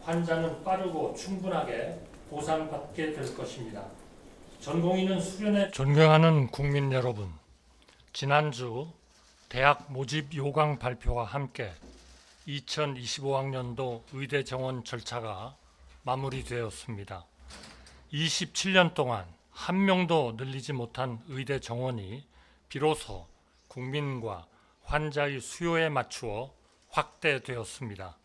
환자는 빠르고 충분하게 보상받게 될 것입니다. 전공의는 수련회 존경하는 국민 여러분, 지난주 대학 모집 요강 발표와 함께 2025학년도 의대 정원 절차가 마무리되었습니다. 27년 동안 한 명도 늘리지 못한 의대 정원이 비로소 국민과 환자의 수요에 맞추어 확대되었습니다.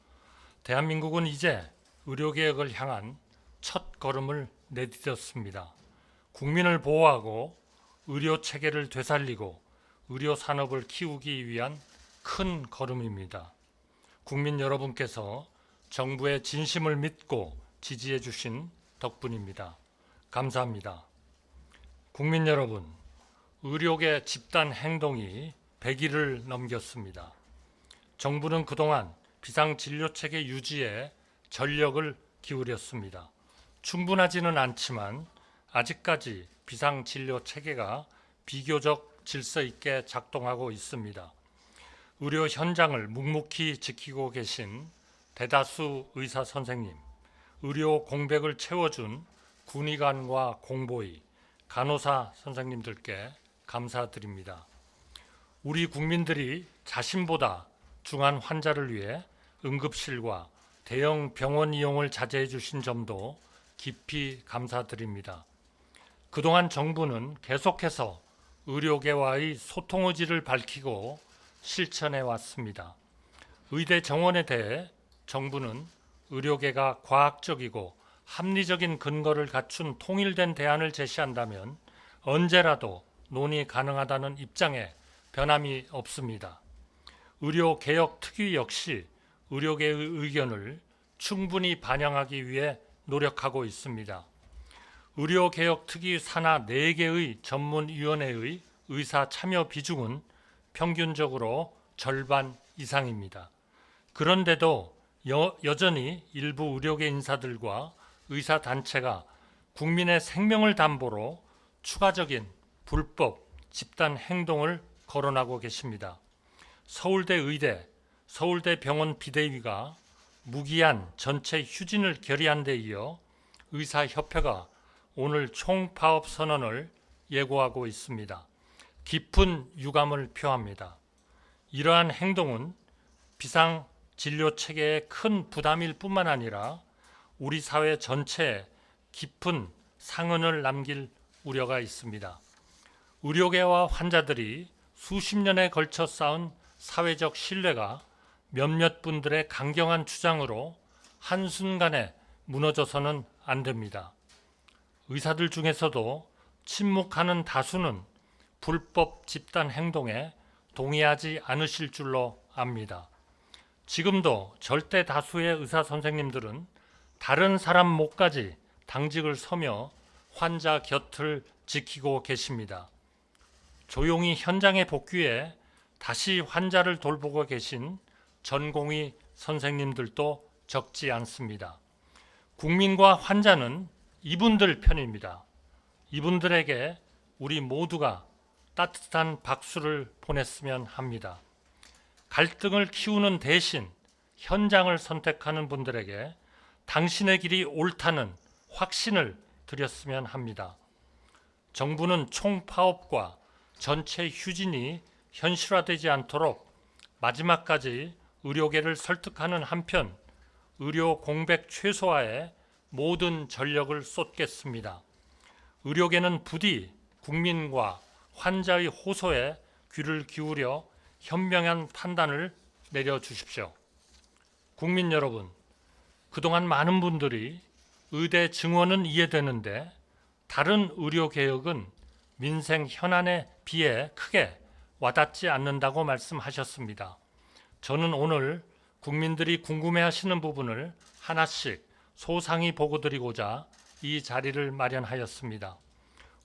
대한민국은 이제 의료개혁을 향한 첫 걸음을 내딛었습니다. 국민을 보호하고 의료체계를 되살리고 의료산업을 키우기 위한 큰 걸음입니다. 국민 여러분께서 정부의 진심을 믿고 지지해 주신 덕분입니다. 감사합니다. 국민 여러분, 의료계 집단 행동이 100일을 넘겼습니다. 정부는 그동안 비상진료체계 유지에 전력을 기울였습니다. 충분하지는 않지만 아직까지 비상진료체계가 비교적 질서 있게 작동하고 있습니다. 의료 현장을 묵묵히 지키고 계신 대다수 의사 선생님, 의료 공백을 채워준 군의관과 공보의, 간호사 선생님들께 감사드립니다. 우리 국민들이 자신보다 중한 환자를 위해 응급실과 대형 병원 이용을 자제해 주신 점도 깊이 감사드립니다. 그동안 정부는 계속해서 의료계와의 소통 의지를 밝히고 실천해 왔습니다. 의대 정원에 대해 정부는 의료계가 과학적이고 합리적인 근거를 갖춘 통일된 대안을 제시한다면 언제라도 논의 가능하다는 입장에 변함이 없습니다. 의료개혁특위 역시 의료계의 의견을 충분히 반영하기 위해 노력하고 있습니다. 의료개혁특위 산하 4개의 전문위원회의 의사 참여 비중은 평균적으로 절반 이상입니다. 그런데도 여전히 일부 의료계 인사들과 의사단체가 국민의 생명을 담보로 추가적인 불법 집단 행동을 거론하고 계십니다. 서울대 의대, 서울대 병원 비대위가 무기한 전체 휴진을 결의한 데 이어 의사협회가 오늘 총파업 선언을 예고하고 있습니다. 깊은 유감을 표합니다. 이러한 행동은 비상진료체계에 큰 부담일 뿐만 아니라 우리 사회 전체에 깊은 상흔을 남길 우려가 있습니다. 의료계와 환자들이 수십 년에 걸쳐 쌓은 사회적 신뢰가 몇몇 분들의 강경한 주장으로 한순간에 무너져서는 안 됩니다. 의사들 중에서도 침묵하는 다수는 불법 집단 행동에 동의하지 않으실 줄로 압니다. 지금도 절대 다수의 의사 선생님들은 다른 사람 목까지 당직을 서며 환자 곁을 지키고 계십니다. 조용히 현장에 복귀해 다시 환자를 돌보고 계신 전공의 선생님들도 적지 않습니다. 국민과 환자는 이분들 편입니다. 이분들에게 우리 모두가 따뜻한 박수를 보냈으면 합니다. 갈등을 키우는 대신 현장을 선택하는 분들에게 당신의 길이 옳다는 확신을 드렸으면 합니다. 정부는 총파업과 전체 휴진이 현실화되지 않도록 마지막까지 의료계를 설득하는 한편 의료 공백 최소화에 모든 전력을 쏟겠습니다. 의료계는 부디 국민과 환자의 호소에 귀를 기울여 현명한 판단을 내려주십시오. 국민 여러분, 그동안 많은 분들이 의대 증원은 이해되는데 다른 의료개혁은 민생 현안에 비해 크게 와닿지 않는다고 말씀하셨습니다. 저는 오늘 국민들이 궁금해하시는 부분을 하나씩 소상히 보고드리고자 이 자리를 마련하였습니다.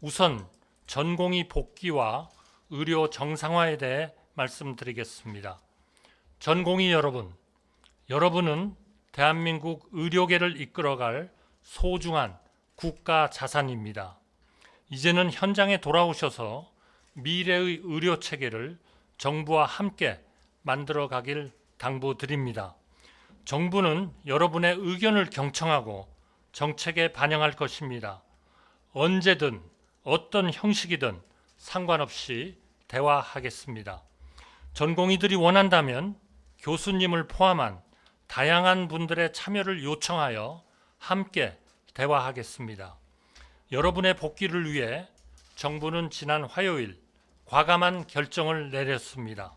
우선 전공의 복귀와 의료 정상화에 대해 말씀드리겠습니다. 전공의 여러분, 여러분은 대한민국 의료계를 이끌어갈 소중한 국가 자산입니다. 이제는 현장에 돌아오셔서 미래의 의료 체계를 정부와 함께 만들어 가길 당부드립니다. 정부는 여러분의 의견을 경청하고 정책에 반영할 것입니다. 언제든 어떤 형식이든 상관없이 대화하겠습니다. 전공의들이 원한다면 교수님을 포함한 다양한 분들의 참여를 요청하여 함께 대화하겠습니다. 여러분의 복귀를 위해 정부는 지난 화요일 과감한 결정을 내렸습니다.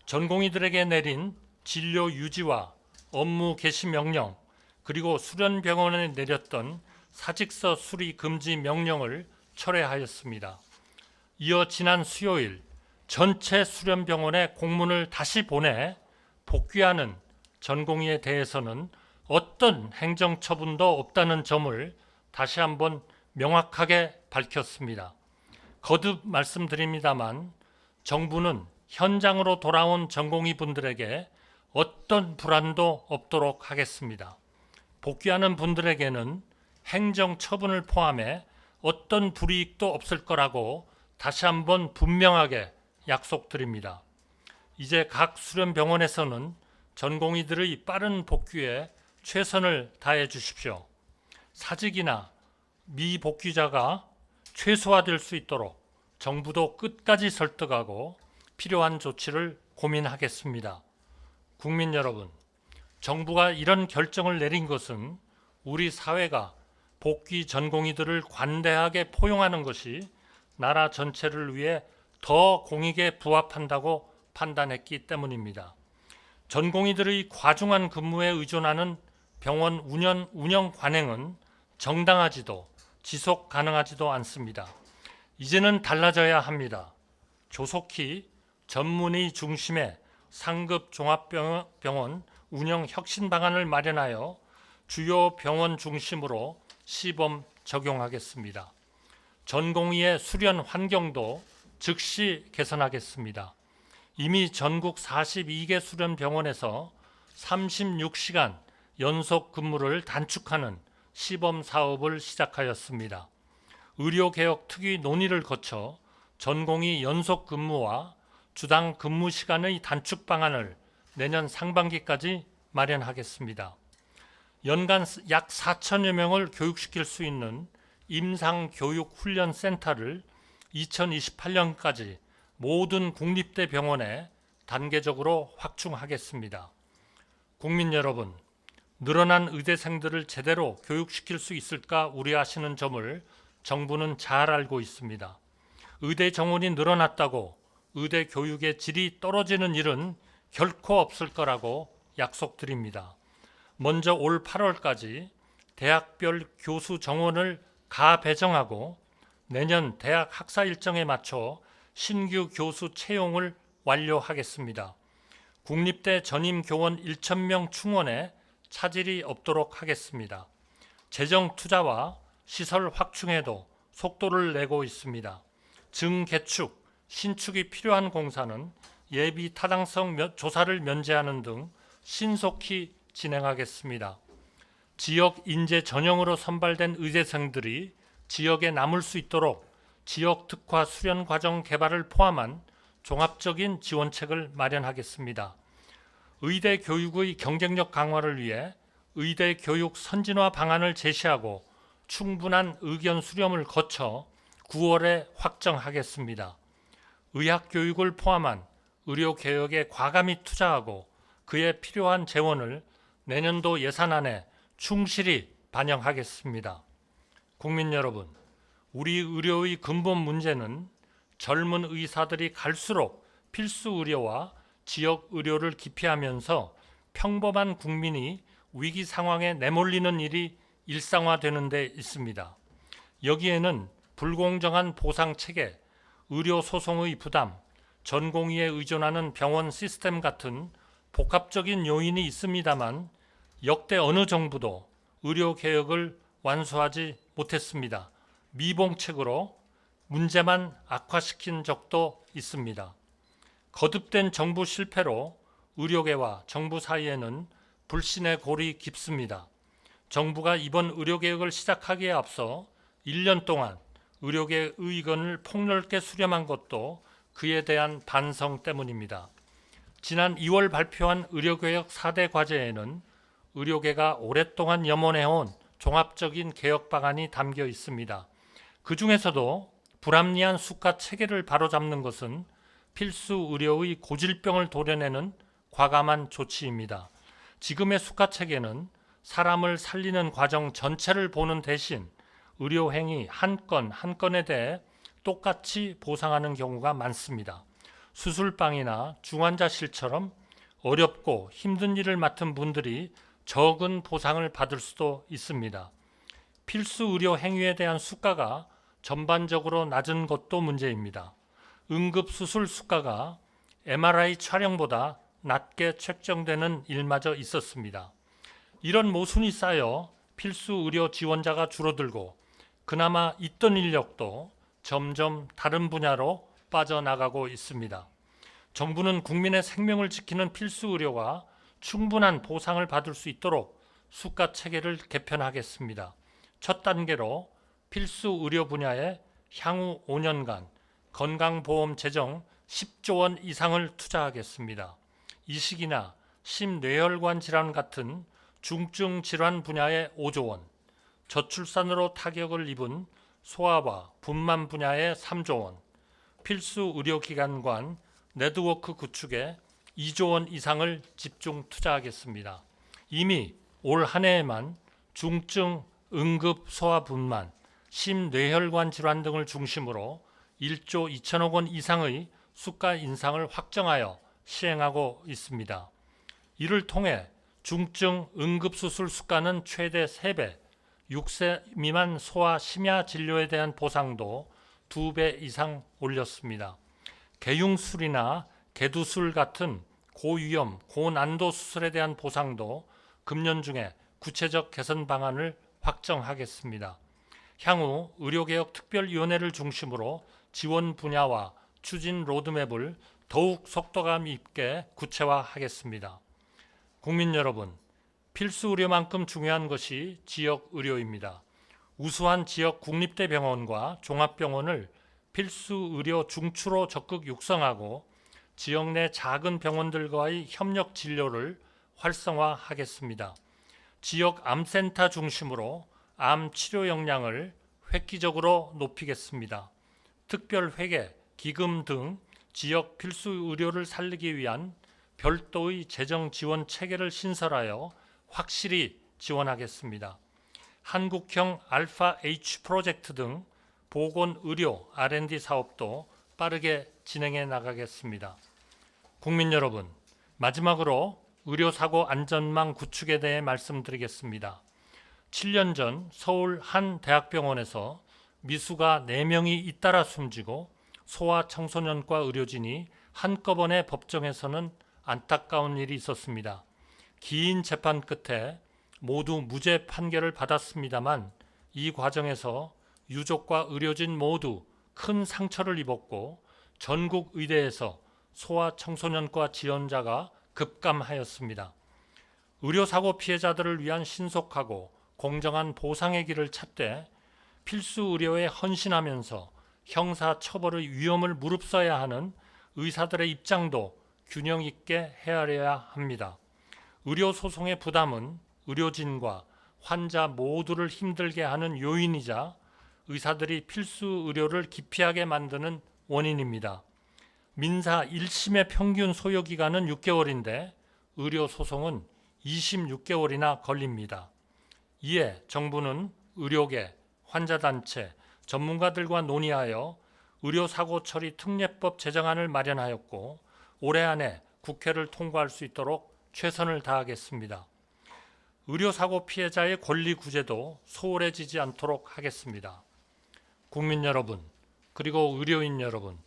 전공의들에게 내린 진료 유지와 업무 개시 명령, 그리고 수련병원에 내렸던 사직서 수리 금지 명령을 철회하였습니다. 이어 지난 수요일 전체 수련병원에 공문을 다시 보내 복귀하는 전공의에 대해서는 어떤 행정처분도 없다는 점을 다시 한번 명확하게 밝혔습니다. 거듭 말씀드립니다만 정부는 현장으로 돌아온 전공의 분들에게 어떤 불안도 없도록 하겠습니다. 복귀하는 분들에게는 행정처분을 포함해 어떤 불이익도 없을 거라고 다시 한번 분명하게 약속드립니다. 이제 각 수련병원에서는 전공의들의 빠른 복귀에 최선을 다해 주십시오. 사직이나 미복귀자가 최소화될 수 있도록 정부도 끝까지 설득하고 필요한 조치를 고민하겠습니다. 국민 여러분, 정부가 이런 결정을 내린 것은 우리 사회가 복귀 전공의들을 관대하게 포용하는 것이 나라 전체를 위해 더 공익에 부합한다고 판단했기 때문입니다. 전공의들의 과중한 근무에 의존하는 병원 운영 관행은 정당하지도 지속 가능하지도 않습니다. 이제는 달라져야 합니다. 조속히 전문의 중심의 상급 종합병원 운영 혁신 방안을 마련하여 주요 병원 중심으로 시범 적용하겠습니다. 전공의의 수련 환경도 즉시 개선하겠습니다. 이미 전국 42개 수련병원에서 36시간 연속 근무를 단축하는 시범 사업을 시작하였습니다. 의료개혁 특위 논의를 거쳐 전공의 연속 근무와 주당 근무 시간의 단축 방안을 내년 상반기까지 마련하겠습니다. 연간 약 4천여 명을 교육시킬 수 있는 임상교육훈련센터를 2028년까지 모든 국립대 병원에 단계적으로 확충하겠습니다. 국민 여러분, 늘어난 의대생들을 제대로 교육시킬 수 있을까 우려하시는 점을 정부는 잘 알고 있습니다. 의대 정원이 늘어났다고 의대 교육의 질이 떨어지는 일은 결코 없을 거라고 약속드립니다. 먼저 올 8월까지 대학별 교수 정원을 가배정하고 내년 대학 학사 일정에 맞춰 신규 교수 채용을 완료하겠습니다. 국립대 전임 교원 1,000명 충원에 차질이 없도록 하겠습니다. 재정 투자와 시설 확충에도 속도를 내고 있습니다. 증개축, 신축이 필요한 공사는 예비 타당성 조사를 면제하는 등 신속히 진행하겠습니다. 지역 인재 전형으로 선발된 의대생들이 지역에 남을 수 있도록 지역 특화 수련 과정 개발을 포함한 종합적인 지원책을 마련하겠습니다. 의대 교육의 경쟁력 강화를 위해 의대 교육 선진화 방안을 제시하고 충분한 의견 수렴을 거쳐 9월에 확정하겠습니다. 의학 교육을 포함한 의료 개혁에 과감히 투자하고 그에 필요한 재원을 내년도 예산안에 충실히 반영하겠습니다. 국민 여러분, 우리 의료의 근본 문제는 젊은 의사들이 갈수록 필수 의료와 지역 의료를 기피하면서 평범한 국민이 위기 상황에 내몰리는 일이 일상화되는 데 있습니다. 여기에는 불공정한 보상 체계, 의료 소송의 부담, 전공의에 의존하는 병원 시스템 같은 복합적인 요인이 있습니다만 역대 어느 정부도 의료 개혁을 완수하지 못했습니다. 미봉책으로 문제만 악화시킨 적도 있습니다. 거듭된 정부 실패로 의료계와 정부 사이에는 불신의 골이 깊습니다. 정부가 이번 의료개혁을 시작하기에 앞서 1년 동안 의료계 의견을 폭넓게 수렴한 것도 그에 대한 반성 때문입니다. 지난 2월 발표한 의료개혁 4대 과제에는 의료계가 오랫동안 염원해온 종합적인 개혁 방안이 담겨 있습니다. 그 중에서도 불합리한 수가 체계를 바로잡는 것은 필수 의료의 고질병을 도려내는 과감한 조치입니다. 지금의 수가 체계는 사람을 살리는 과정 전체를 보는 대신 의료 행위 한 건 한 건에 대해 똑같이 보상하는 경우가 많습니다. 수술방이나 중환자실처럼 어렵고 힘든 일을 맡은 분들이 적은 보상을 받을 수도 있습니다. 필수 의료 행위에 대한 수가가 전반적으로 낮은 것도 문제입니다. 응급수술 수가가 MRI 촬영보다 낮게 책정되는 일마저 있었습니다. 이런 모순이 쌓여 필수 의료 지원자가 줄어들고 그나마 있던 인력도 점점 다른 분야로 빠져나가고 있습니다. 정부는 국민의 생명을 지키는 필수 의료가 충분한 보상을 받을 수 있도록 수가 체계를 개편하겠습니다. 첫 단계로 필수 의료 분야에 향후 5년간 건강보험 재정 10조 원 이상을 투자하겠습니다. 이식이나 심뇌혈관 질환 같은 중증 질환 분야에 5조 원, 저출산으로 타격을 입은 소아와 분만 분야에 3조 원, 필수 의료기관 간 네트워크 구축에 2조 원 이상을 집중 투자하겠습니다. 이미 올 한 해에만 중증 응급 소아 분만, 심뇌혈관 질환 등을 중심으로 1조 2천억 원 이상의 수가 인상을 확정하여 시행하고 있습니다. 이를 통해 중증 응급수술 수가는 최대 3배, 6세 미만 소아 심야 진료에 대한 보상도 2배 이상 올렸습니다. 개흉술이나 개두술 같은 고위험, 고난도 수술에 대한 보상도 금년 중에 구체적 개선 방안을 확정하겠습니다. 향후 의료개혁특별위원회를 중심으로 지원 분야와 추진 로드맵을 더욱 속도감 있게 구체화하겠습니다. 국민 여러분, 필수 의료만큼 중요한 것이 지역 의료입니다. 우수한 지역 국립대병원과 종합병원을 필수 의료 중추로 적극 육성하고 지역 내 작은 병원들과의 협력 진료를 활성화하겠습니다. 지역 암센터 중심으로 암 치료 역량을 획기적으로 높이겠습니다. 특별회계, 기금 등 지역 필수 의료를 살리기 위한 별도의 재정 지원 체계를 신설하여 확실히 지원하겠습니다. 한국형 알파 H 프로젝트 등 보건의료 R&D 사업도 빠르게 진행해 나가겠습니다. 국민 여러분, 마지막으로 의료사고 안전망 구축에 대해 말씀드리겠습니다. 7년 전 서울 한 대학병원에서 미수가 4명이 잇따라 숨지고 소아청소년과 의료진이 한꺼번에 법정에서는 안타까운 일이 있었습니다. 긴 재판 끝에 모두 무죄 판결을 받았습니다만 이 과정에서 유족과 의료진 모두 큰 상처를 입었고 전국 의대에서 소아청소년과 지원자가 급감하였습니다. 의료사고 피해자들을 위한 신속하고 공정한 보상의 길을 찾되 필수 의료에 헌신하면서 형사 처벌의 위험을 무릅써야 하는 의사들의 입장도 균형 있게 헤아려야 합니다. 의료 소송의 부담은 의료진과 환자 모두를 힘들게 하는 요인이자 의사들이 필수 의료를 기피하게 만드는 원인입니다. 민사 1심의 평균 소요 기간은 6개월인데 의료 소송은 26개월이나 걸립니다. 이에 정부는 의료계, 환자단체, 전문가들과 논의하여 의료사고 처리 특례법 제정안을 마련하였고 올해 안에 국회를 통과할 수 있도록 최선을 다하겠습니다. 의료사고 피해자의 권리 구제도 소홀해지지 않도록 하겠습니다. 국민 여러분, 그리고 의료인 여러분,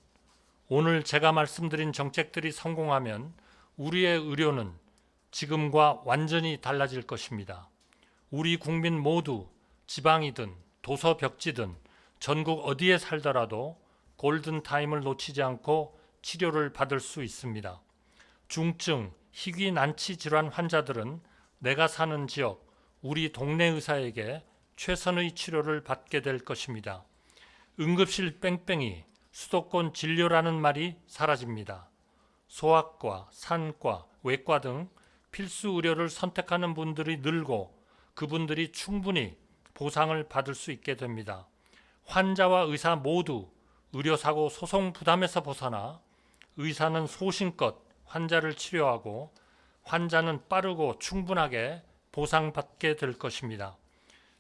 오늘 제가 말씀드린 정책들이 성공하면 우리의 의료는 지금과 완전히 달라질 것입니다. 우리 국민 모두 지방이든 도서벽지든 전국 어디에 살더라도 골든타임을 놓치지 않고 치료를 받을 수 있습니다. 중증, 희귀 난치 질환 환자들은 내가 사는 지역, 우리 동네 의사에게 최선의 치료를 받게 될 것입니다. 응급실 뺑뺑이, 수도권 진료라는 말이 사라집니다. 소아과, 산과, 외과 등 필수 의료를 선택하는 분들이 늘고 그분들이 충분히 보상을 받을 수 있게 됩니다. 환자와 의사 모두 의료사고 소송 부담에서 벗어나 의사는 소신껏 환자를 치료하고 환자는 빠르고 충분하게 보상받게 될 것입니다.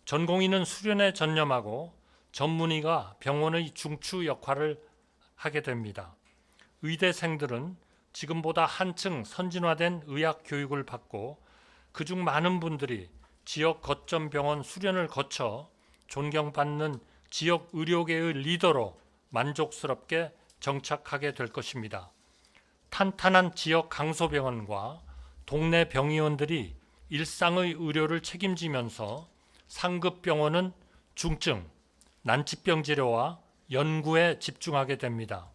전공의는 수련에 전념하고 전문의가 병원의 중추 역할을 하게 됩니다. 의대생들은 지금보다 한층 선진화된 의학 교육을 받고 그중 많은 분들이 지역 거점 병원 수련을 거쳐 존경받는 지역 의료계의 리더로 만족스럽게 정착하게 될 것입니다. 탄탄한 지역 강소병원과 동네 병의원들이 일상의 의료를 책임지면서 상급병원은 중증, 난치병 치료와 연구에 집중하게 됩니다.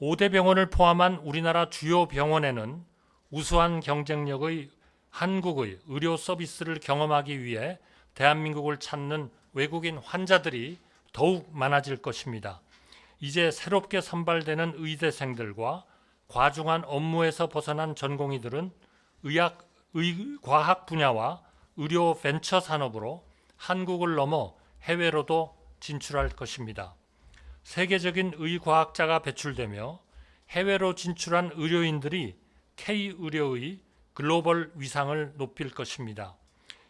5대 병원을 포함한 우리나라 주요 병원에는 우수한 경쟁력의 한국의 의료 서비스를 경험하기 위해 대한민국을 찾는 외국인 환자들이 더욱 많아질 것입니다. 이제 새롭게 선발되는 의대생들과 과중한 업무에서 벗어난 전공의들은 과학 분야와 의료 벤처 산업으로 한국을 넘어 해외로도 진출할 것입니다. 세계적인 의과학자가 배출되며 해외로 진출한 의료인들이 K의료의 글로벌 위상을 높일 것입니다.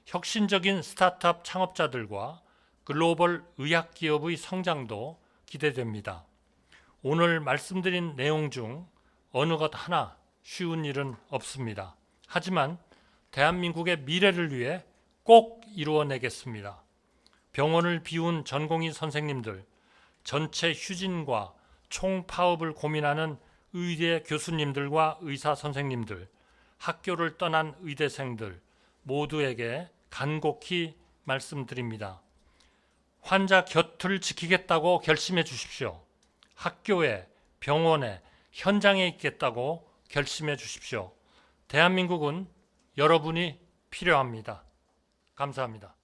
혁신적인 스타트업 창업자들과 글로벌 의학 기업의 성장도 기대됩니다. 오늘 말씀드린 내용 중 어느 것 하나 쉬운 일은 없습니다. 하지만 대한민국의 미래를 위해 꼭 이루어내겠습니다. 병원을 비운 전공의 선생님들, 전체 휴진과 총파업을 고민하는 의대 교수님들과 의사 선생님들, 학교를 떠난 의대생들 모두에게 간곡히 말씀드립니다. 환자 곁을 지키겠다고 결심해 주십시오. 학교에, 병원에, 현장에 있겠다고 결심해 주십시오. 대한민국은 여러분이 필요합니다. 감사합니다.